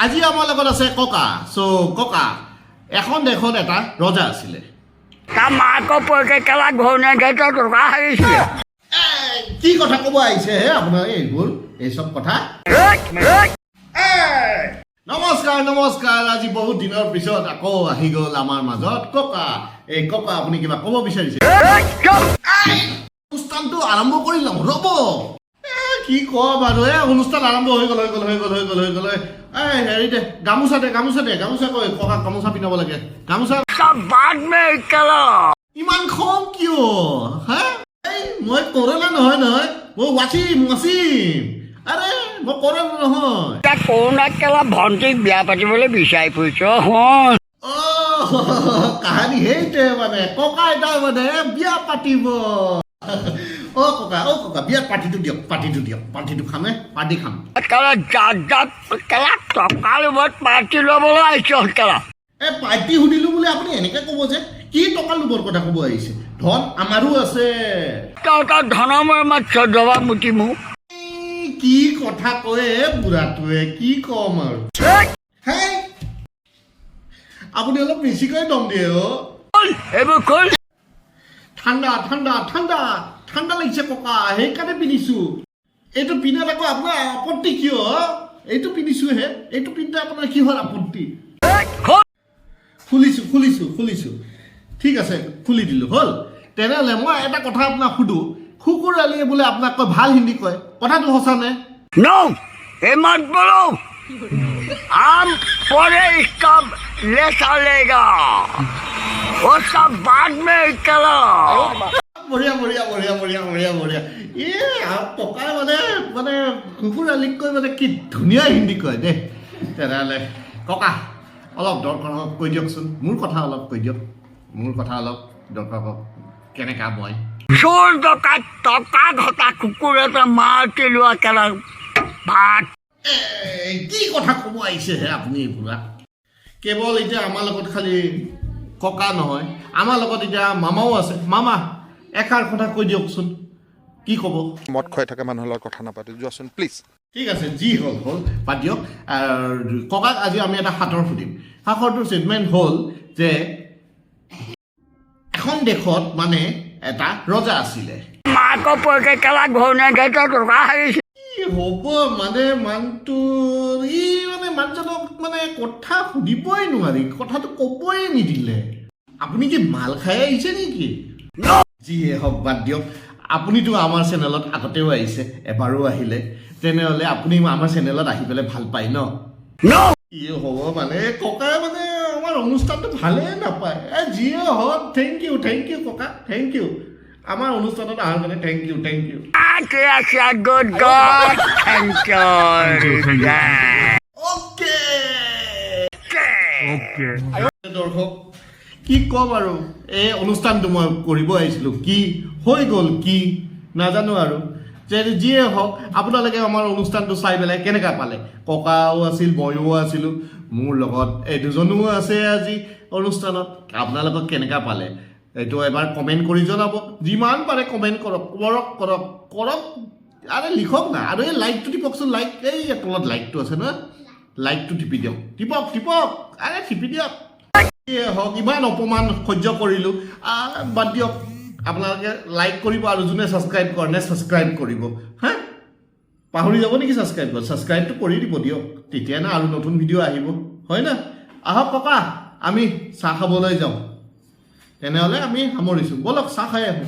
আজি আমাৰ লগত আছে ককা ককা এখন দেশত এটা ৰজা আছিলে তাৰ মাকৰ পৰীক্ষা কেলা ঘূৰণীয়া গেটৰ টকা হাৰিছিলে কি কথা ক'ব আহিছে হে আপোনাৰ এইবোৰ এই সব কথা নমস্কাৰ আজি বহুত দিনৰ পিছত আকৌ আহি গ'ল আমাৰ মাজত ককা এই ককা আপুনি কিবা ক'ব বিচাৰিছে অনুষ্ঠানটো আৰম্ভ কৰি লম ৰ'ব কি কম আৰু অনুষ্ঠান আৰম্ভ হৈ গ'ল হেৰি দে গামোচা কৈ ককা গামোচা পিন্ধাব লাগে গামোচা ইমান খং কিয় হা মই কৰোণা নহয় মই ৱাচিম আৰে মই কৰোণা নহয় কৰোণাত কেলা ভণ্টিক বিয়া পাতিবলৈ বিচাৰি ফুৰিছ কাহানী সেইটোৱে মানে ককা এটা মানে বিয়া পাতিব ককা বিয়াত পাৰ্টিটো দিয়ক পাৰ্টিটো খামে পাৰ্টি খাম কেলা কেলা টকা লোভত পাৰ্টি ল'বলৈ আহিছ কেলা এই পাৰ্টি সুধিলো বুলি আপুনি এনেকে ক'ব যে কি টকা লোভৰ কথা ক'ব আহিছে ধন আমাৰো আছে তই ধনৰ মাত্ৰ জবাব মুটি মোক কি কথা কয় বুঢ়াটোৱে কি কম আৰু আপুনি অলপ বেছিকৈ দম দিয়ে এইবোৰ খোল ঠাণ্ডা লাগিছে ককা সেইকাৰণে পিন্ধিছো এইটো পিন্ধাত আকৌ আপোনাৰ আপত্তি কিয় এইটো পিন্ধিছোহে এইটো পিন্ধে আপোনাৰ কিহৰ আপত্তি খুলিছো ঠিক আছে খুলি দিলো হ'ল তেনেহ'লে মই এটা কথা আপোনাক সুধো কুকুৰ আলিয়ে বোলে আপোনাক কয় ভাল হিন্দী কয় কথাটো সঁচানে मत बोलो हम पूरे इसका ले चलेगा वो सब बाद में करो বঢ়িয়া ককাই মানে কুকুৰ আলিক কৈ মানে কি ধুনীয়া হিন্দী কয় দেই তেনেহ'লে ককা অলপ দৰকাৰ হওক কৈ দিয়কচোন মোৰ কথা অলপ কৈ দিয়ক দৰকাৰ হওক কেনেকা মই চোৰ ডকাইত টকা ঘটা কুকুৰ এটা মাতি লোৱা কেলা ভাত কি কথা ক'ব আহিছে হে আপুনি পুৰা কেৱল এতিয়া আমাৰ লগত খালি ককা নহয় আমাৰ লগত এতিয়া মামাও আছে মামা এষাৰ কথা কৈ দিয়কচোন কি ক'ব মদ খুৱাই থকা মানুহৰ লগত কথা নাপাতো যোৱাচোন প্লিজ ঠিক আছে যি হ'ল বাদ দিয়ক ককাক আজি আমি এটা সাঁথৰ সুধিম সাঁথৰটোৰ ষ্টেটমেণ্ট হ'ল যে এখন দেশত মানে এটা ৰজা আছিলে মাকৰ পৰীক্ষা কেলা ঘূৰণীয়া গেটৰ টকা হাৰিছিলে হ'ব মানে মানুহজনক মানে কথা সুধিবই নোৱাৰি কথাটো ক'বই নিদিলে আপুনি কি মাল খাই আহিছে নেকি যিয়ে হওক বাদ দিয়ক আপুনিতো আমাৰ চেনেলত আগতেও আহিছে এবাৰো আহিলে তেনেহ'লে আপুনি আমাৰ চেনেলত আহি পেলাই ভাল পায় ন কি হ'ব মানে ককাই মানে আমাৰ অনুষ্ঠানটো ভালেই নাপায় যিয়ে হওক থেংক ইউ ককা থেংক ইউ আমাৰ অনুষ্ঠানত অহাৰ কাৰণে thank you good God thank you দৰ্শক কি ক'ম আৰু এই অনুষ্ঠানটো মই কৰিব আহিছিলোঁ কি হৈ গ'ল কি নাজানো আৰু যে যিয়ে হওক আপোনালোকে আমাৰ অনুষ্ঠানটো চাই পেলাই কেনেকুৱা পালে ককাও আছিল ময়ো আছিলোঁ মোৰ লগত এই দুজনো আছে আজি অনুষ্ঠানত আপোনালোকক কেনেকুৱা পালে এইটো এবাৰ কমেণ্ট কৰি জনাব যিমান পাৰে কমেণ্ট কৰক আৰে লিখক না আৰু এই লাইকটো টিপকচোন এই তলত লাইকটো আছে নহয় লাইকটো টিপি দিয়ক টিপক আৰে টিপি দিয়ক হওক ইমান অপমান সহ্য কৰিলোঁ বাদ দিয়ক আপোনালোকে লাইক কৰিব আৰু যোনে ছাবস্ক্ৰাইব কৰে নে ছাবস্ক্ৰাইব কৰিব হা পাহৰি যাব নেকি ছাবস্ক্ৰাইবটো কৰি দিব দিয়ক তেতিয়া না আৰু নতুন ভিডিঅ' আহিব হয় না আহক ককা আমি চাহ খাবলৈ যাওঁ তেনেহ'লে আমি সামৰিছোঁ ব'লক চাহ খাই আহোঁ